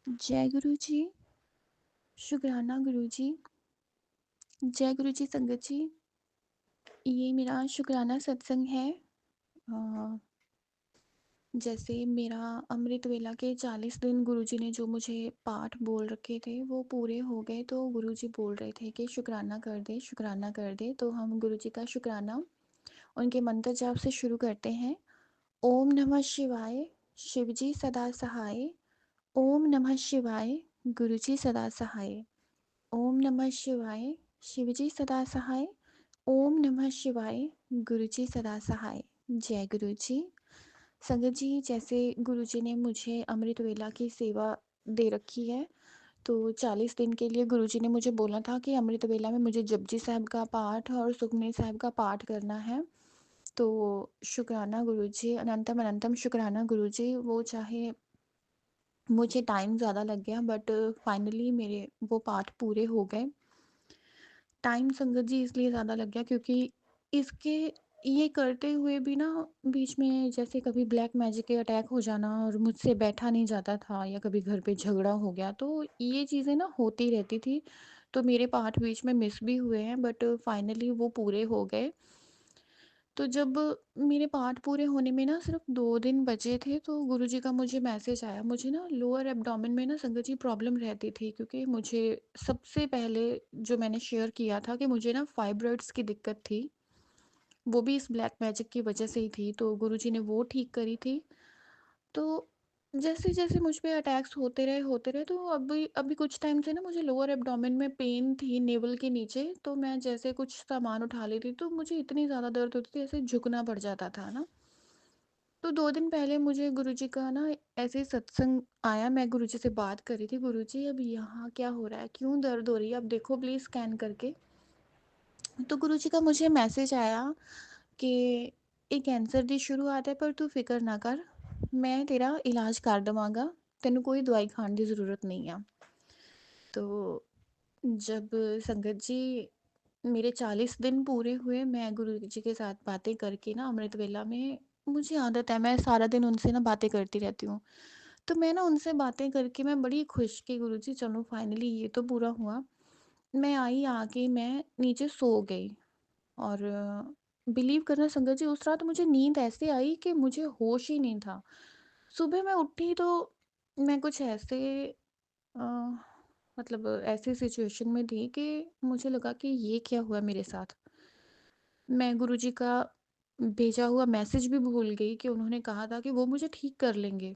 जय गुरु जी, शुकराना गुरु जी, जय गुरु जी संगत जी। ये मेरा शुकराना सत्संग है। अ, जैसे मेरा अमृत वेला के 40 दिन गुरुजी ने जो मुझे पाठ बोल रखे थे वो पूरे हो गए, तो गुरुजी बोल रहे थे कि शुकराना कर दे, शुकराना कर दे। तो हम गुरुजी का शुकराना उनके मंत्र जाप से शुरू करते हैं। ओम नमः शिवाय, शिवजी सदा सहाय। ओम नमः शिवाय, गुरुजी सदा सहाय। ओम नमः शिवाय, शिवजी सदा सहाय। ओम नमः शिवाय, गुरुजी सदा सहाय। जय गुरु जी। संगत जी, जैसे गुरुजी ने मुझे अमृत वेला की सेवा दे रखी है, तो 40 दिन के लिए गुरुजी ने मुझे बोला था कि अमृत वेला में मुझे जपजी साहब का पाठ और सुखमनी साहब का पाठ करना है। तो शुक्राना गुरुजी, अनंतम अनंतम शुक्राना गुरुजी। वो चाहे मुझे टाइम ज़्यादा लग गया, बट फाइनली मेरे वो पाठ पूरे हो गए। टाइम संगत जी इसलिए ज़्यादा लग गया क्योंकि इसके ये करते हुए भी ना बीच में जैसे कभी ब्लैक मैजिक के अटैक हो जाना और मुझसे बैठा नहीं जाता था, या कभी घर पे झगड़ा हो गया, तो ये चीज़ें ना होती रहती थी। तो मेरे पाठ बीच में मिस भी हुए हैं, बट फाइनली वो पूरे हो गए। तो जब मेरे पाठ पूरे होने में ना सिर्फ 2 दिन बचे थे, तो गुरुजी का मुझे मैसेज आया। मुझे ना लोअर एब्डोमेन में ना संगत जी प्रॉब्लम रहती थी, क्योंकि मुझे सबसे पहले जो मैंने शेयर किया था कि मुझे ना फाइब्रॉइड्स की दिक्कत थी, वो भी इस ब्लैक मैजिक की वजह से ही थी। तो गुरुजी ने वो ठीक करी थी। तो जैसे-जैसे मुझ पे अटैक्स होते रहे, तो अभी अभी कुछ टाइम से ना मुझे लोअर एब्डोमेन में पेन थी नेवल के नीचे। तो मैं जैसे कुछ सामान उठा लेती तो मुझे इतनी ज़्यादा दर्द होती थी, ऐसे झुकना पड़ जाता था ना। तो 2 दिन पहले मुझे गुरुजी का ना ऐसे ही सत्संग आया, मैं गुरुजी से बात कर रही थी, "गुरुजी अब यहाँ क्या हो रहा है? क्यों दर्द हो रही है? अब देखो प्लीज़ स्कैन करके।" तो गुरुजी का मुझे मैसेज आया कि ये कैंसर दी शुरुआत है, पर तू फ़िक्र ना कर, मैं तेरा इलाज कर देवांगा, तेनू कोई दवाई खाण दी ज़रूरत नहीं है। तो जब संगत जी मेरे 40 दिन पूरे हुए, मैं गुरुजी के साथ बातें करके ना अमृत वेला में, मुझे आदत है मैं सारा दिन उनसे ना बातें करती रहती हूँ। तो मैं ना उनसे बातें करके मैं बड़ी खुश कि गुरुजी चलो फाइनली ये तो पूरा हुआ। मैं आई, आके मैं नीचे सो गई। और बिलीव करना संगत जी, उस रात मुझे नींद ऐसे आई कि मुझे होश ही नहीं था। सुबह मैं उठी तो मैं कुछ ऐसे अ, मतलब ऐसी सिचुएशन में थी कि मुझे लगा कि ये क्या हुआ मेरे साथ। मैं गुरुजी का भेजा हुआ मैसेज भी भूल गई कि उन्होंने कहा था कि वो मुझे ठीक कर लेंगे।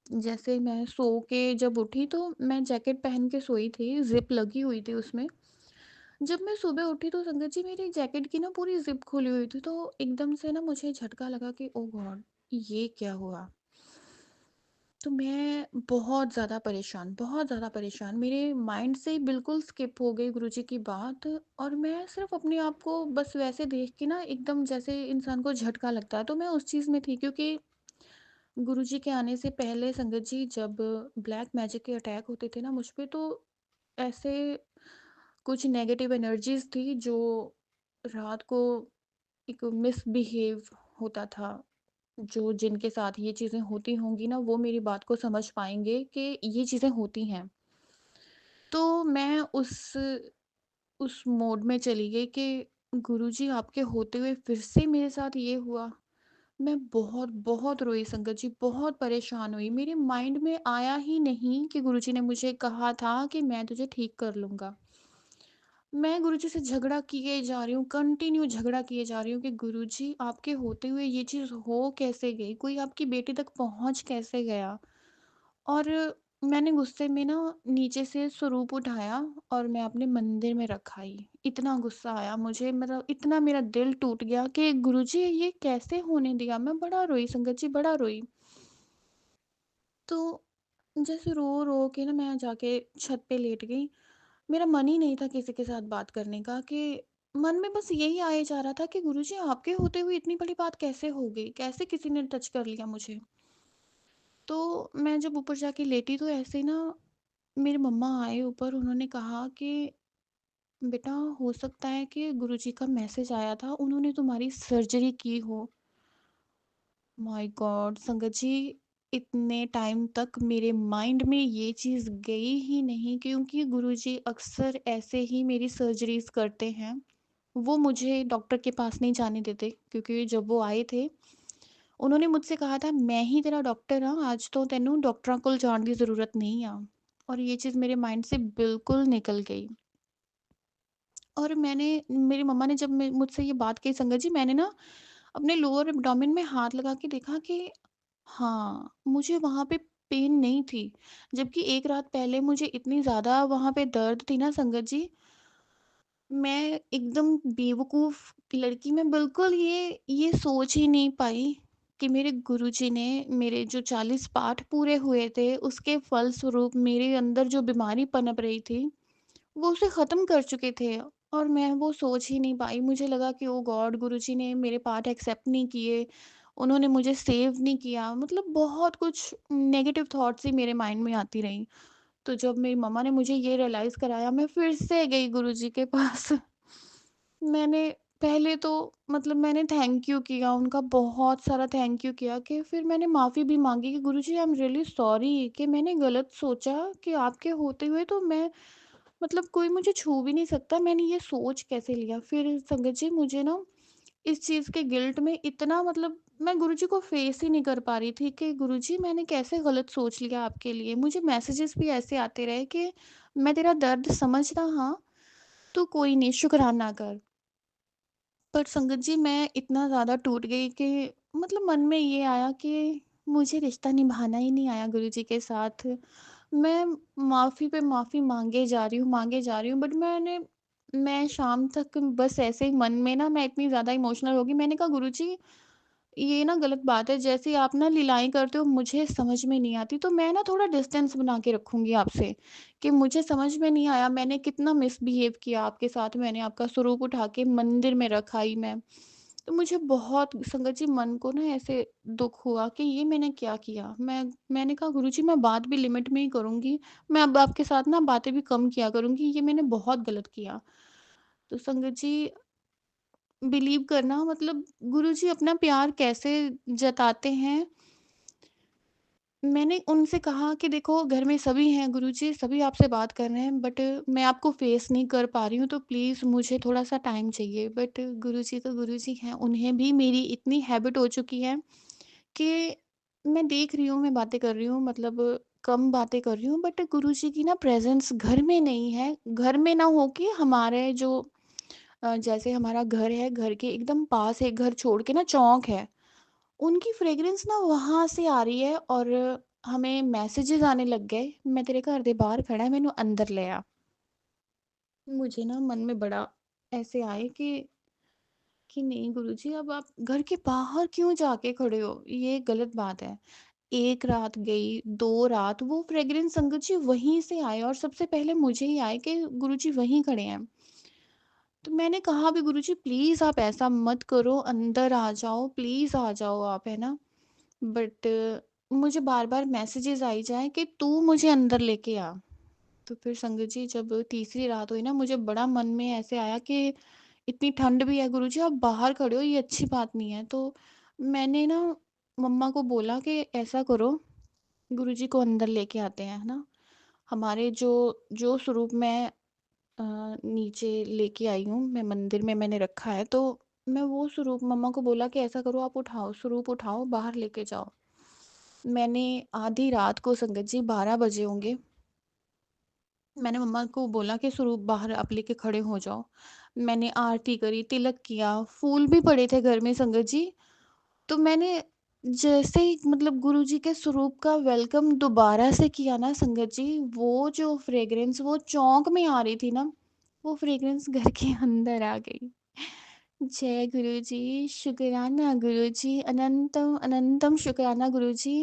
जैसे मैं सो के जब उठी तो मैं जैकेट पहन के सोई थी, ज़िप लगी हुई थी उसमें। जब मैं सुबह उठी तो संगत जी मेरी जैकेट की ना पूरी ज़िप खुली हुई थी, तो एकदम से ना मुझे झटका लगा कि ओह गॉड! ये क्या हुआ? तो मैं बहुत ज़्यादा परेशान, मेरे माइंड से ही बिल्कुल स्किप हो गई गुरुजी की बात। और मैं सिर्फ़ अपने आप को बस वैसे देख के ना एकदम जैसे इंसान को झटका लगता है, तो मैं उस चीज़ में थी। क्योंकि गुरुजी के आने से पहले संगत जी जब ब्लैक मैजिक के अटैक होते थे ना मुझ पे, तो ऐसे कुछ नेगेटिव एनर्जीज़ थी जो रात को एक मिसबिहेव होता था। जो जिनके साथ ये चीज़ें होती होंगी ना, वो मेरी बात को समझ पाएँगे कि ये चीज़ें होती हैं। तो मैं उस मोड में चली गई कि गुरुजी आपके होते हुए फिर से मेरे साथ ये हुआ। मैं बहुत रोई संगत जी, बहुत परेशान हुई। मेरे माइंड में आया ही नहीं कि गुरुजी ने मुझे कहा था कि मैं तुझे ठीक कर लूँगा। मैं गुरुजी से झगड़ा किए जा रही हूँ, कंटिन्यू झगड़ा किए जा रही हूँ कि गुरुजी आपके होते हुए ये चीज़ हो कैसे गई? कोई आपकी बेटी तक पहुँच कैसे गया? और मैंने गुस्से में ना नीचे से स्वरूप उठाया और मैं अपने मंदिर में रख आई। इतना गुस्सा आया मुझे, मतलब इतना मेरा दिल टूट गया कि गुरुजी ये कैसे होने दिया? मैं बड़ा रोई संगत जी, बड़ा रोई। तो जैसे रो-रो के ना मैं जाके छत पे लेट गई। मेरा मन ही नहीं था किसी के साथ बात करने का, कि मन में बस यही आए जा रहा था कि गुरुजी आपके होते हुए इतनी बड़ी बात कैसे हो गई? कैसे किसी ने टच कर लिया मुझे? तो मैं जब ऊपर जाके लेटी तो ऐसे ना मेरे मम्मा आए ऊपर, उन्होंने कहा कि बेटा हो सकता है कि गुरुजी का मैसेज आया था, उन्होंने तुम्हारी सर्जरी की हो। My God! संगत जी, इतने टाइम तक मेरे माइंड में ये चीज़ गई ही नहीं, क्योंकि गुरुजी अक्सर ऐसे ही मेरी सर्जरीज़ करते हैं। वो मुझे डॉक्टर के पास नहीं जाने देते, क्योंकि जब वो आए थे, उन्होंने मुझसे कहा था, "मैं ही तेरा डॉक्टर हाँ, आज तो तेनू डॉक्टरां कोल जाण दी ज़रूरत नहीं आ।" और ये चीज़ मेरे माइंड से बिल्कुल निकल गई। और मेरी मम्मा ने जब मुझसे ये बात कही संगत जी, मैंने ना अपने लोअर एब्डोमेन में हाथ लगा के देखा कि हाँ, मुझे वहाँ पे पेन नहीं थी। जबकि 1 रात पहले मुझे इतनी ज़्यादा वहाँ पे दर्द थी ना संगत जी, मैं एकदम बेवकूफ़ लड़की, मैं बिल्कुल ये सोच ही नहीं पाई कि मेरे गुरुजी ने मेरे जो 40 पाठ पूरे हुए थे, उसके फलस्वरूप मेरे अंदर जो बीमारी पनप रही थी, वो उसे ख़त्म कर चुके थे। और मैं वो सोच ही नहीं पाई। मुझे लगा कि ओह गॉड! गुरुजी ने मेरे पाठ एक्सेप्ट नहीं किए, उन्होंने मुझे सेव नहीं किया। मतलब बहुत कुछ नेगेटिव थॉट्स ही मेरे माइंड में आती रहीं। तो जब मेरी मम्मा ने मुझे ये रियलाइज़ कराया, मैं फिर से गई गुरुजी के पास। मैंने पहले तो मतलब मैंने थैंक यू किया, उनका बहुत सारा थैंक यू किया, कि फिर मैंने माफ़ी भी माँगी कि गुरुजी आई एम रियली सॉरी कि मैंने गलत सोचा कि आपके होते हुए तो मैं मतलब कोई मुझे छू भी नहीं सकता, मैंने ये सोच कैसे लिया? फिर संगत जी मुझे ना इस चीज़ के गिल्ट में इतना मतलब मैं गुरुजी को फ़ेस ही नहीं कर पा रही थी कि गुरुजी मैंने कैसे गलत सोच लिया आपके लिए। मुझे मैसेजेस भी ऐसे आते रहे कि मैं तेरा दर्द समझता हाँ, तू कोई नहीं शुकराना कर। पर संगत जी मैं इतना ज़्यादा टूट गई कि मतलब मन में ये आया कि मुझे रिश्ता निभाना ही नहीं आया गुरुजी के साथ। मैं माफ़ी पे माफ़ी माँगे जा रही हूँ, माँगे जा रही हूँ, बट मैं शाम तक बस ऐसे ही मन में ना मैं इतनी ज़्यादा इमोशनल हो गई। मैंने कहा गुरुजी ये ना गलत बात है, जैसे आप ना लीलाएँ करते हो मुझे समझ में नहीं आती, तो मैं ना थोड़ा डिस्टेंस बना के रखूँगी आपसे, कि मुझे समझ में नहीं आया मैंने कितना मिसबिहेव किया आपके साथ, मैंने आपका स्वरूप उठा के मंदिर में रखा ही मैं। तो मुझे बहुत संगत जी मन को ना ऐसे दुःख हुआ कि ये मैंने क्या किया? मैंने कहा गुरुजी मैं बात भी लिमिट में ही करूँगी, मैं अब आपके साथ ना बातें भी कम किया करूँगी, ये मैंने बहुत गलत किया। तो संगत जी बिलीव करना मतलब गुरुजी अपना प्यार कैसे जताते हैं। मैंने उनसे कहा कि देखो घर में सभी हैं गुरुजी, सभी आपसे बात कर रहे हैं, बट मैं आपको फेस नहीं कर पा रही हूँ, तो प्लीज़ मुझे थोड़ा सा टाइम चाहिए। बट गुरुजी तो गुरुजी हैं, उन्हें भी मेरी इतनी हैबिट हो चुकी है कि मैं देख रही हूँ, मैं बातें कर रही हूँ, मतलब कम बातें कर रही हूँ, बट गुरुजी की ना प्रेजेंस घर में नहीं है। घर में ना हो के हमारे जो जैसे हमारा घर है, घर के एकदम पास एक घर छोड़ के ना चौक है, उनकी फ्रेग्रेंस ना वहाँ से आ रही है। और हमें मैसेजेस आने लग गए, मैं तेरे घर दे बाहर खड़ा है, मैनू अंदर ले आ। मुझे ना मन में बड़ा ऐसे आए कि नहीं गुरुजी अब आप घर के बाहर क्यों जाके खड़े हो, ये गलत बात है। 1 रात गई, 2 रात, वो फ्रेग्रेंस संगत जी वहीं से आए और सबसे पहले मुझे ही आए कि गुरुजी वहीं खड़े हैं। तो मैंने कहा भी गुरुजी प्लीज़ आप ऐसा मत करो, अंदर आ जाओ, प्लीज़ आ जाओ आप, है ना? बट मुझे बार-बार मैसेजेस आई जाएँ कि तू मुझे अंदर लेके आ। तो फिर संगत जी जब तीसरी रात हुई ना, मुझे बड़ा मन में ऐसे आया कि इतनी ठंड भी है गुरुजी, आप बाहर खड़े हो, ये अच्छी बात नहीं है। तो मैंने ना मम्मा को बोला कि ऐसा करो, गुरुजी को अंदर लेके आते हैं, है ना? हमारे जो जो स्वरूप मैं नीचे लेके आई हूँ, मैं मंदिर में मैंने रखा है, तो मैं वो स्वरूप मम्मा को बोला कि ऐसा करो आप उठाओ, स्वरूप उठाओ, बाहर लेके जाओ। मैंने आधी रात को संगत जी 12 बजे होंगे, मैंने मम्मा को बोला कि स्वरूप बाहर आप लेके खड़े हो जाओ। मैंने आरती करी, तिलक किया, फूल भी पड़े थे घर में संगत जी। तो मैंने जैसे ही मतलब गुरुजी के स्वरूप का वेलकम दोबारा से किया ना संगत जी, वो जो फ्रेग्रेंस वो चौंक में आ रही थी ना, वो फ्रेग्रेंस घर के अंदर आ गई। जय गुरुजी, शुक्राना गुरुजी, अनंतम अनंतम शुक्राना गुरुजी।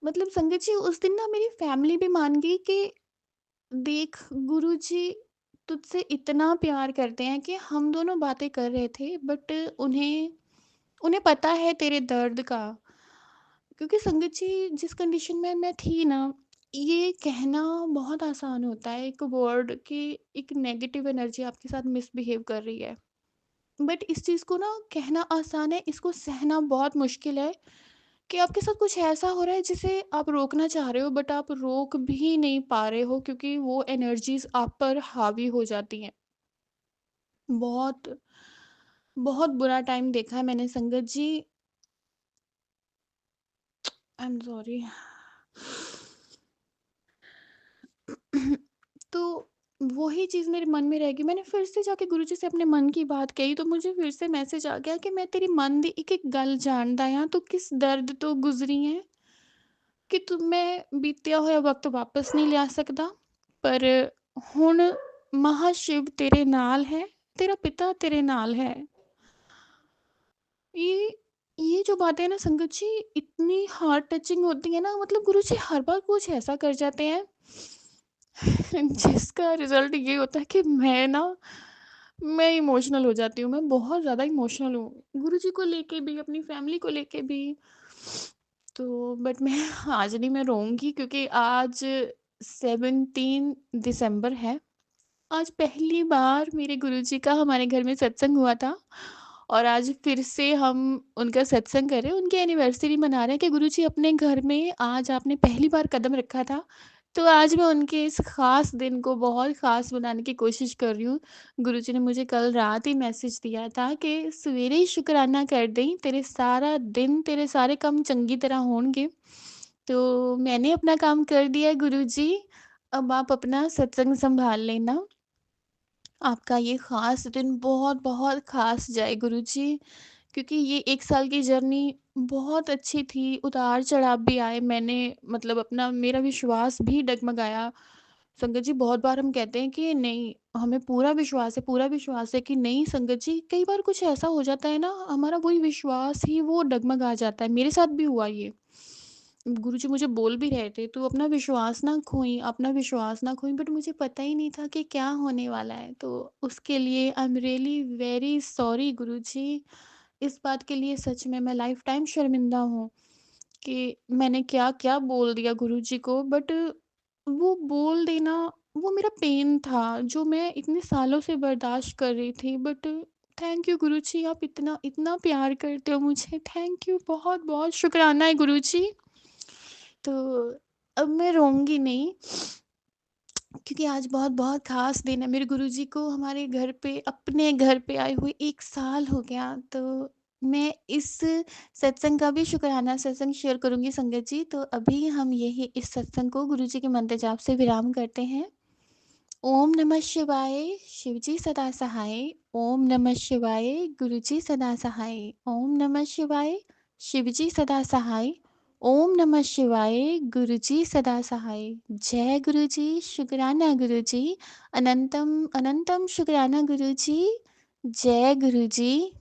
मतलब संगत जी उस दिन ना मेरी फैमिली भी मान गई कि देख गुरुजी तुझसे इतना प्यार करते हैं कि हम दोनों बातें कर रहे थे, बट उन्हें उन्हें पता है तेरे दर्द का। क्योंकि संगत जी जिस कंडीशन में मैं थी ना, ये कहना बहुत आसान होता है एक वर्ड कि एक नेगेटिव एनर्जी आपके साथ मिसबिहेव कर रही है, बट इस चीज़ को ना कहना आसान है, इसको सहना बहुत मुश्किल है। कि आपके साथ कुछ ऐसा हो रहा है जिसे आप रोकना चाह रहे हो बट आप रोक भी नहीं पा रहे हो क्योंकि वो एनर्जीज़ आप पर हावी हो जाती हैं। बहुत, बहुत बुरा टाइम देखा है मैंने संगत जी। I am sorry. तो वही चीज़ मेरे मन में रह गई। मैंने फिर से जाके गुरुजी से अपने मन की बात कही तो मुझे फिर से मैसेज आ गया कि मैं तेरी मन दी एक एक गल जानदा यां, तू किस दर्द तो गुजरी है कि तू मैं बीतया होया वक्त वापस नहीं लिया सकदा, पर हुण महाशिव तेरे नाल है, तेरा पिता तेरे नाल है। ये ये जो बातें हैं ना संगत जी, इतनी हार्ट टचिंग होती है ना, मतलब गुरुजी हर बार कुछ ऐसा कर जाते हैं जिसका रिजल्ट ये होता है कि मैं इमोशनल हो जाती हूँ। मैं बहुत ज़्यादा इमोशनल हूँ गुरुजी को लेके भी, अपनी फैमिली को लेके भी। तो बट मैं आज नहीं, मैं रोऊंगी क्योंकि आज 17 दिसंबर है। आज पहली बार मेरे गुरुजी का हमारे घर में सत्संग हुआ था और आज फिर से हम उनका सत्संग कर रहे हैं, उनकी एनिवर्सरी मना रहे हैं कि गुरुजी अपने घर में आज आपने पहली बार कदम रखा था। तो आज मैं उनके इस ख़ास दिन को बहुत ख़ास बनाने की कोशिश कर रही हूँ। गुरुजी ने मुझे कल रात ही मैसेज दिया था कि सवेरे ही शुक्राना कर दें, तेरे सारा दिन तेरे सारे काम चंगी तरह होंगे। तो मैंने अपना काम कर दिया है गुरुजी, अब आप अपना सत्संग सँभाल लेना। आपका ये ख़ास दिन बहुत-बहुत ख़ास जाए गुरुजी, क्योंकि ये 1 साल की जर्नी बहुत अच्छी थी, उतार-चढ़ाव भी आए। मैंने मतलब अपना मेरा विश्वास भी डगमगाया। संगत जी बहुत बार हम कहते हैं कि नहीं, हमें पूरा विश्वास है कि नहीं संगत जी, कई बार कुछ ऐसा हो जाता है ना, हमारा वही विश्वास ही वो डगमगा जाता है। मेरे साथ भी हुआ ये। गुरुजी मुझे बोल भी रहे थे, "तू अपना विश्वास ना खोई, अपना विश्वास ना खोई।" बट मुझे पता ही नहीं था कि क्या होने वाला है। तो उसके लिए I am really very sorry Guruji. इस बात के लिए सच में मैं लाइफ़ टाइम शर्मिंदा हूँ कि मैंने क्या-क्या बोल दिया गुरुजी को। बट वो बोल देना, वो मेरा पेन था जो मैं इतने सालों से बर्दाश्त कर रही थी। बट थैंक यू गुरुजी, आप इतना इतना प्यार करते हो मुझे। थैंक यू, बहुत-बहुत शुक्राना है गुरुजी। तो अब मैं रोऊँगी नहीं क्योंकि आज बहुत-बहुत ख़ास दिन है। मेरे गुरुजी को हमारे घर पे, अपने घर पे आए हुए 1 साल हो गया। तो मैं इस सत्संग का भी शुकराना सत्संग शेयर करूँगी संगत जी। तो अभी हम यही इस सत्संग को गुरुजी के मंत्र जाप से विराम करते हैं। ओम नमः शिवाय, शिवजी सदा सहाय। ओम नमः शिवाय, गुरुजी सदा सहाय। ओम नमः शिवाय, शिवजी सदा सहाय। ओम नमः शिवाय, गुरुजी सदा सहाय। जय गुरुजी, शुक्राना गुरुजी, अनंतम अनंतम शुक्राना गुरुजी। जय गुरुजी।